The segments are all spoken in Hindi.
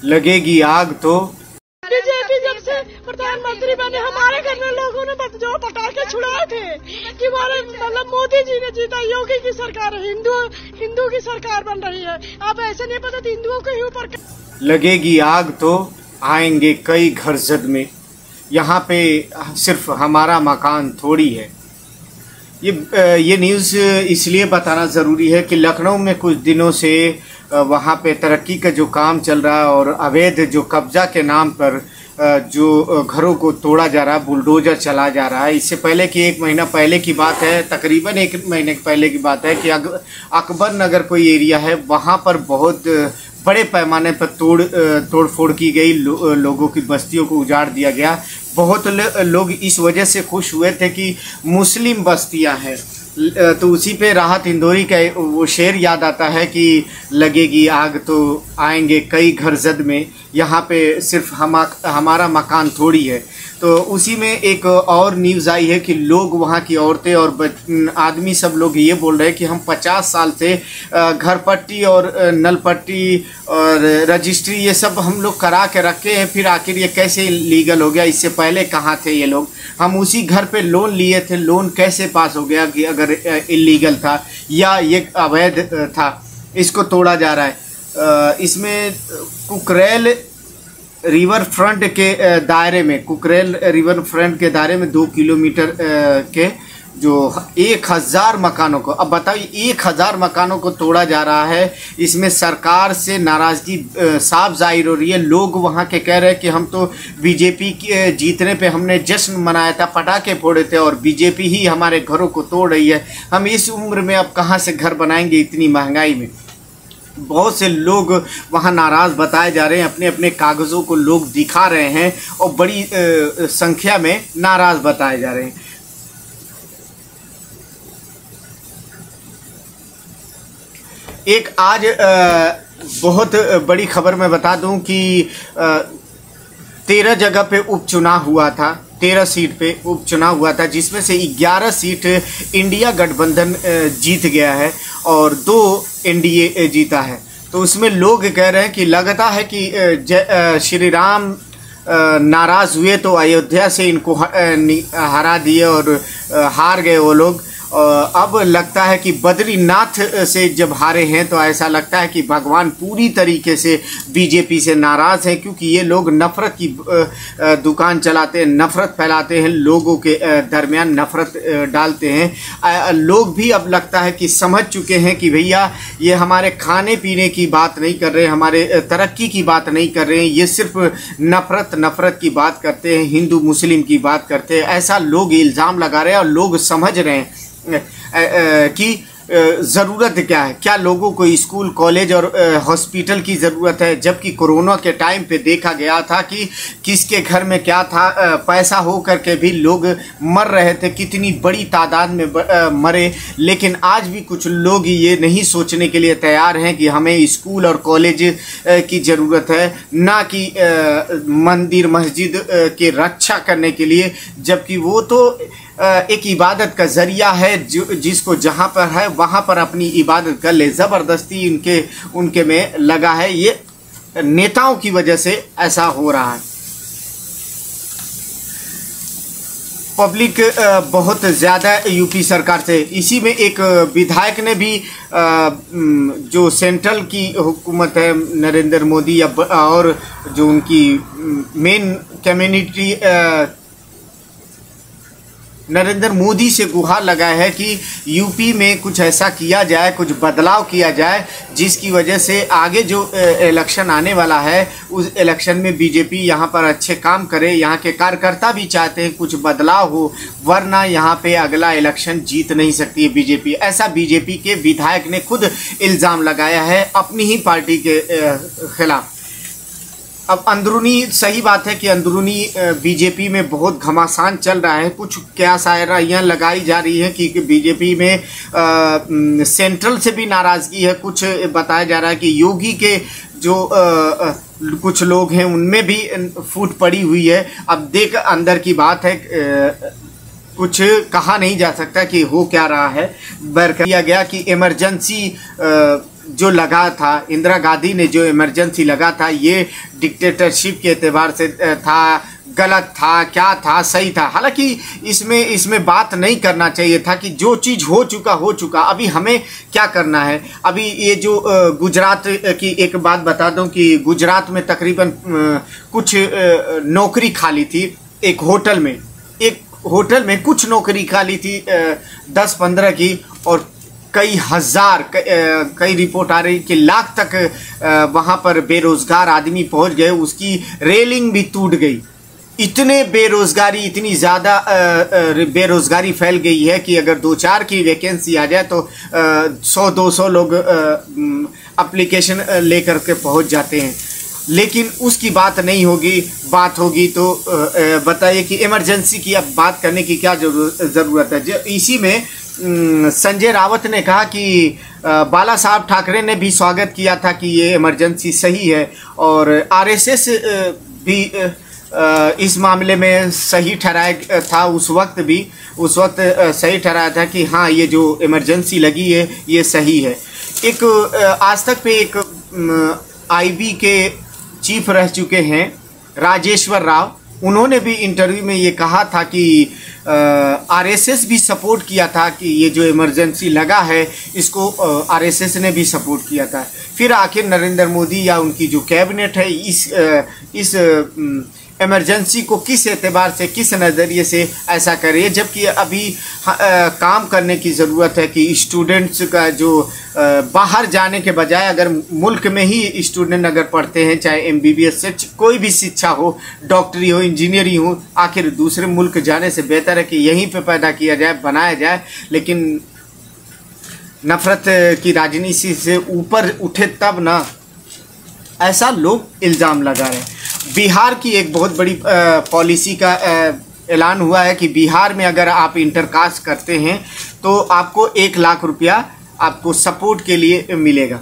लगेगी आग तो। बीजेपी जब से प्रधानमंत्री बने हमारे घर में लोगों ने जो पटाखे छुड़ाए थे कि हमारे मतलब मोदी जी ने जीता, योगी की सरकार है, हिंदू की सरकार बन रही है। अब ऐसे नहीं पता हिंदुओं के ही ऊपर लगेगी आग तो आएंगे कई घर जद में, यहाँ पे सिर्फ हमारा मकान थोड़ी है। ये न्यूज़ इसलिए बताना ज़रूरी है कि लखनऊ में कुछ दिनों से वहाँ पे तरक्की का जो काम चल रहा है और अवैध जो कब्जा के नाम पर जो घरों को तोड़ा जा रहा है, बुलडोजर चला जा रहा है। इससे पहले कि 1 महीना पहले की बात है, तकरीबन 1 महीने पहले की बात है कि अकबर नगर कोई एरिया है, वहाँ पर बहुत बड़े पैमाने पर तोड़ फोड़ की गई, लोगों की बस्तियों को उजाड़ दिया गया। बहुत लोग इस वजह से खुश हुए थे कि मुस्लिम बस्तियां हैं, तो उसी पे राहत इंदौरी का वो शेर याद आता है कि लगेगी आग तो आएंगे कई घर जद में, यहाँ पे सिर्फ हमारा मकान थोड़ी है। तो उसी में एक और न्यूज़ आई है कि लोग, वहाँ की औरतें और आदमी सब लोग ये बोल रहे हैं कि हम 50 साल से घर पट्टी और नल पट्टी और रजिस्ट्री ये सब हम लोग करा के रखे हैं, फिर आखिर ये कैसे लीगल हो गया? इससे पहले कहाँ थे ये लोग? हम उसी घर पे लोन लिए थे, लोन कैसे पास हो गया कि अगर इलीगल था या ये अवैध था? इसको तोड़ा जा रहा है। इसमें कुकरेल रिवर फ्रंट के दायरे में, कुकरेल रिवर फ्रंट के दायरे में 2 किलोमीटर के जो 1000 मकानों को, अब बताइए 1000 मकानों को तोड़ा जा रहा है। इसमें सरकार से नाराज़गी साफ जाहिर हो रही है। लोग वहाँ के कह रहे हैं कि हम तो बीजेपी के जीतने पे हमने जश्न मनाया था, पटाखे फोड़े थे, और बीजेपी ही हमारे घरों को तोड़ रही है। हम इस उम्र में अब कहाँ से घर बनाएंगे इतनी महंगाई में? बहुत से लोग वहाँ नाराज़ बताए जा रहे हैं, अपने अपने कागज़ों को लोग दिखा रहे हैं और बड़ी संख्या में नाराज़ बताए जा रहे हैं। एक आज बहुत बड़ी खबर मैं बता दूं कि 13 जगह पे उपचुनाव हुआ था, 13 सीट पे उपचुनाव हुआ था, जिसमें से 11 सीट इंडिया गठबंधन जीत गया है और 2 एनडीए जीता है। तो उसमें लोग कह रहे हैं कि लगता है कि श्री राम नाराज़ हुए तो अयोध्या से इनको हरा दिए और हार गए वो लोग। अब लगता है कि बद्रीनाथ से जब हारे हैं तो ऐसा लगता है कि भगवान पूरी तरीके से बीजेपी से नाराज़ हैं, क्योंकि ये लोग नफ़रत की दुकान चलाते हैं, नफ़रत फैलाते हैं, लोगों के दरमियान नफ़रत डालते हैं। लोग भी अब लगता है कि समझ चुके हैं कि भैया ये हमारे खाने पीने की बात नहीं कर रहे, हमारे तरक्की की बात नहीं कर रहे हैं, ये सिर्फ नफ़रत की बात करते हैं, हिंदू मुस्लिम की बात करते हैं। ऐसा लोग इल्ज़ाम लगा रहे हैं और लोग समझ रहे हैं कि ज़रूरत क्या है, क्या लोगों को स्कूल कॉलेज और हॉस्पिटल की ज़रूरत है। जबकि कोरोना के टाइम पे देखा गया था कि किसके घर में क्या था, पैसा हो करके भी लोग मर रहे थे, कितनी बड़ी तादाद में मरे। लेकिन आज भी कुछ लोग ये नहीं सोचने के लिए तैयार हैं कि हमें स्कूल और कॉलेज की ज़रूरत है, ना कि मंदिर मस्जिद के रक्षा करने के लिए। जबकि वो तो एक इबादत का ज़रिया है, जिसको जहाँ पर है वहाँ पर अपनी इबादत कर ले। ज़बरदस्ती उनके में लगा है, ये नेताओं की वजह से ऐसा हो रहा है। पब्लिक बहुत ज़्यादा यूपी सरकार से, इसी में एक विधायक ने भी जो सेंट्रल की हुकूमत है नरेंद्र मोदी और जो उनकी मेन कम्युनिटी नरेंद्र मोदी से गुहार लगाया है कि यूपी में कुछ ऐसा किया जाए, कुछ बदलाव किया जाए, जिसकी वजह से आगे जो इलेक्शन आने वाला है उस इलेक्शन में बीजेपी यहाँ पर अच्छे काम करे। यहाँ के कार्यकर्ता भी चाहते हैं कुछ बदलाव हो, वरना यहाँ पे अगला इलेक्शन जीत नहीं सकती है बीजेपी। ऐसा बीजेपी के विधायक ने खुद इल्ज़ाम लगाया है अपनी ही पार्टी के खिलाफ। अब अंदरूनी, सही बात है कि अंदरूनी बीजेपी में बहुत घमासान चल रहा है। कुछ क्या शायराइयाँ लगाई जा रही हैं कि बीजेपी में सेंट्रल से भी नाराज़गी है। कुछ बताया जा रहा है कि योगी के जो कुछ लोग हैं उनमें भी फूट पड़ी हुई है। अब देख अंदर की बात है, कुछ कहा नहीं जा सकता कि हो क्या रहा है। बरकरार किया गया कि इमरजेंसी जो लगा था, इंदिरा गांधी ने जो इमरजेंसी लगा था, ये डिक्टेटरशिप के एतबार से था, गलत था, क्या था, सही था। हालांकि इसमें बात नहीं करना चाहिए था कि जो चीज़ हो चुका। अभी हमें क्या करना है? अभी ये जो गुजरात की एक बात बता दूं कि गुजरात में तकरीबन कुछ नौकरी खाली थी। एक होटल में कुछ नौकरी खाली थी 10-15 की, और कई हजार कई रिपोर्ट आ रही कि लाख तक वहाँ पर बेरोजगार आदमी पहुँच गए। उसकी रेलिंग भी टूट गई। इतनी ज़्यादा बेरोजगारी फैल गई है कि अगर 2-4 की वैकेंसी आ जाए तो 100-200 लोग एप्लीकेशन लेकर के पहुंच जाते हैं। लेकिन उसकी बात नहीं होगी। बात होगी तो बताइए कि इमरजेंसी की अब बात करने की क्या ज़रूरत है। इसी में संजय रावत ने कहा कि बाला साहब ठाकरे ने भी स्वागत किया था कि ये इमरजेंसी सही है, और आरएसएस भी इस मामले में सही ठहराया था। उस वक्त सही ठहराया था कि हाँ, ये जो इमरजेंसी लगी है ये सही है। एक आज तक पे एक आईबी के चीफ रह चुके हैं राजेश्वर राव, उन्होंने भी इंटरव्यू में ये कहा था कि आरएसएस भी सपोर्ट किया था कि ये जो इमरजेंसी लगा है इसको आरएसएस ने भी सपोर्ट किया था। फिर आखिर नरेंद्र मोदी या उनकी जो कैबिनेट है इस इमरजेंसी को किस एतबार से, किस नज़रिए से ऐसा करे, जबकि अभी काम करने की ज़रूरत है कि स्टूडेंट्स का जो बाहर जाने के बजाय अगर मुल्क में ही स्टूडेंट अगर पढ़ते हैं, चाहे एमबीबीएस से कोई भी शिक्षा हो, डॉक्टरी हो, इंजीनियरिंग हो, आखिर दूसरे मुल्क जाने से बेहतर है कि यहीं पे पैदा किया जाए, बनाया जाए। लेकिन नफरत की राजनीति से ऊपर उठे तब ना, ऐसा लोग इल्ज़ाम लगा रहे हैं। बिहार की एक बहुत बड़ी पॉलिसी का ऐलान हुआ है कि बिहार में अगर आप इंटरकास्ट करते हैं तो आपको 1 लाख रुपया आपको सपोर्ट के लिए मिलेगा।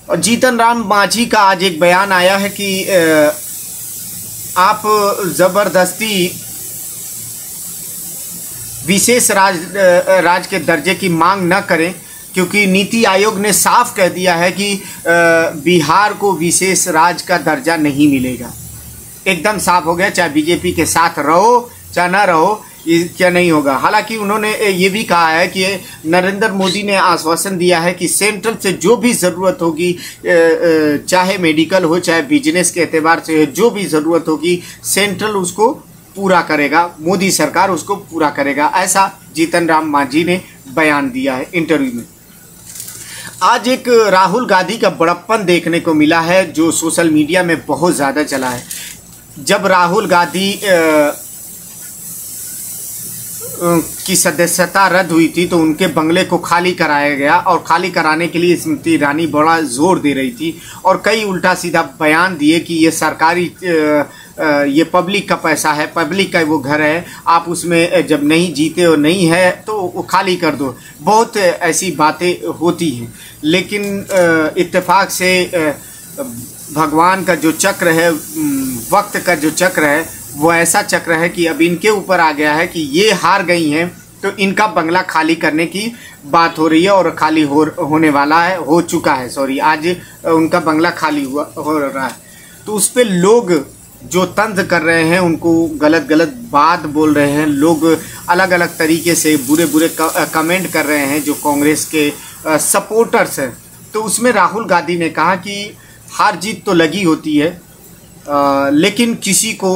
और जीतन राम मांझी का आज एक बयान आया है कि आप ज़बरदस्ती विशेष राज के दर्जे की मांग न करें, क्योंकि नीति आयोग ने साफ कह दिया है कि बिहार को विशेष राज्य का दर्जा नहीं मिलेगा। एकदम साफ हो गया, चाहे बीजेपी के साथ रहो चाहे ना रहो, ये क्या नहीं होगा। हालांकि उन्होंने ये भी कहा है कि नरेंद्र मोदी ने आश्वासन दिया है कि सेंट्रल से जो भी ज़रूरत होगी, चाहे मेडिकल हो चाहे बिजनेस के एतबार से जो भी ज़रूरत होगी, सेंट्रल उसको पूरा करेगा, मोदी सरकार उसको पूरा करेगा। ऐसा जीतन राम मांझी ने बयान दिया है इंटरव्यू में। आज एक राहुल गांधी का बड़प्पन देखने को मिला है जो सोशल मीडिया में बहुत ज़्यादा चला है। जब राहुल गांधी की सदस्यता रद्द हुई थी तो उनके बंगले को खाली कराया गया, और खाली कराने के लिए स्मृति ईरानी बड़ा जोर दे रही थी और कई उल्टा सीधा बयान दिए कि ये सरकारी ये पब्लिक का पैसा है, पब्लिक का वो घर है, आप उसमें जब नहीं जीते हो, नहीं है तो वो खाली कर दो। बहुत ऐसी बातें होती हैं, लेकिन इत्तेफाक से भगवान का जो चक्र है, वक्त का जो चक्र है, वो ऐसा चक्र है कि अब इनके ऊपर आ गया है कि ये हार गई हैं तो इनका बंगला खाली करने की बात हो रही है, और खाली होने वाला है, हो चुका है, सॉरी, आज उनका बंगला खाली हो रहा है। तो उस पर लोग जो तंज कर रहे हैं, उनको गलत बात बोल रहे हैं, लोग अलग अलग तरीके से बुरे कमेंट कर रहे हैं जो कांग्रेस के सपोर्टर्स हैं। तो उसमें राहुल गांधी ने कहा कि हार जीत तो लगी होती है, लेकिन किसी को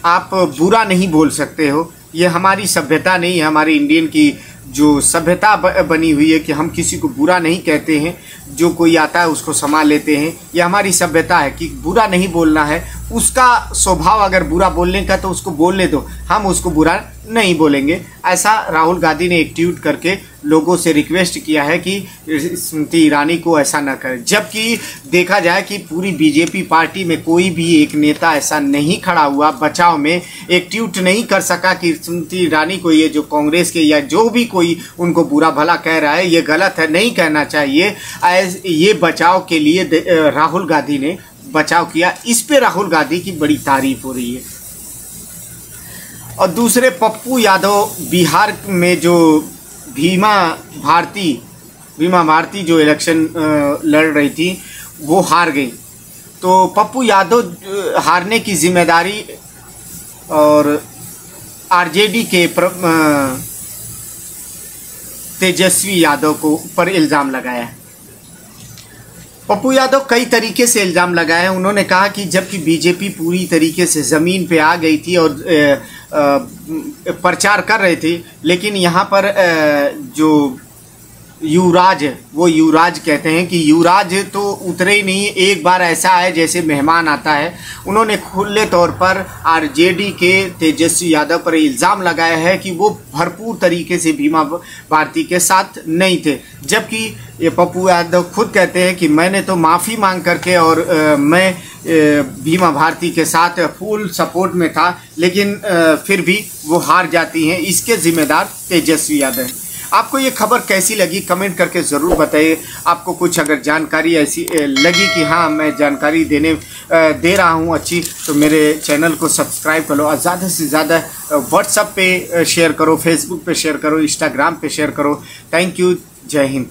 आप बुरा नहीं बोल सकते हो। ये हमारी सभ्यता नहीं है, हमारी इंडियन की जो सभ्यता बनी हुई है कि हम किसी को बुरा नहीं कहते हैं, जो कोई आता है उसको संभाल लेते हैं। ये हमारी सभ्यता है कि बुरा नहीं बोलना है। उसका स्वभाव अगर बुरा बोलने का तो उसको बोलने दो, हम उसको बुरा नहीं बोलेंगे। ऐसा राहुल गांधी ने एक ट्वीट करके लोगों से रिक्वेस्ट किया है कि स्मृति ईरानी को ऐसा न करें। जबकि देखा जाए कि पूरी बीजेपी पार्टी में कोई भी एक नेता ऐसा नहीं खड़ा हुआ, बचाव में एक ट्वीट नहीं कर सका कि स्मृति ईरानी को, ये जो कांग्रेस के या जो भी कोई उनको बुरा भला कह रहा है, ये गलत है, नहीं कहना चाहिए। ये बचाव के लिए राहुल गांधी ने बचाव किया। इस पे राहुल गांधी की बड़ी तारीफ हो रही है। और दूसरे पप्पू यादव, बिहार में जो भीमा भारती बीमा भारती जो इलेक्शन लड़ रही थी वो हार गई। तो पप्पू यादव हारने की जिम्मेदारी और आरजेडी के तेजस्वी यादव को पर इल्ज़ाम लगाया है। पप्पू यादव कई तरीके से इल्ज़ाम लगाए हैं। उन्होंने कहा कि जबकि बीजेपी पूरी तरीके से ज़मीन पे आ गई थी और प्रचार कर रहे थे, लेकिन यहाँ पर जो युवराज है वो युवराज कहते हैं कि युवराज तो उतरे ही नहीं। एक बार ऐसा है जैसे मेहमान आता है। उन्होंने खुले तौर पर आरजेडी के तेजस्वी यादव पर इल्ज़ाम लगाया है कि वो भरपूर तरीके से बीमा भारती के साथ नहीं थे, जबकि ये पप्पू यादव खुद कहते हैं कि मैंने तो माफ़ी मांग करके और मैं बीमा भारती के साथ फुल सपोर्ट में था, लेकिन फिर भी वो हार जाती हैं। इसके ज़िम्मेदार तेजस्वी यादव हैं। आपको ये खबर कैसी लगी कमेंट करके ज़रूर बताइए। आपको कुछ अगर जानकारी ऐसी लगी कि हाँ मैं जानकारी दे रहा हूँ अच्छी, तो मेरे चैनल को सब्सक्राइब करो और ज़्यादा से ज़्यादा व्हाट्सएप पे शेयर करो, फेसबुक पे शेयर करो, इंस्टाग्राम पे शेयर करो। Thank you. जय हिंद।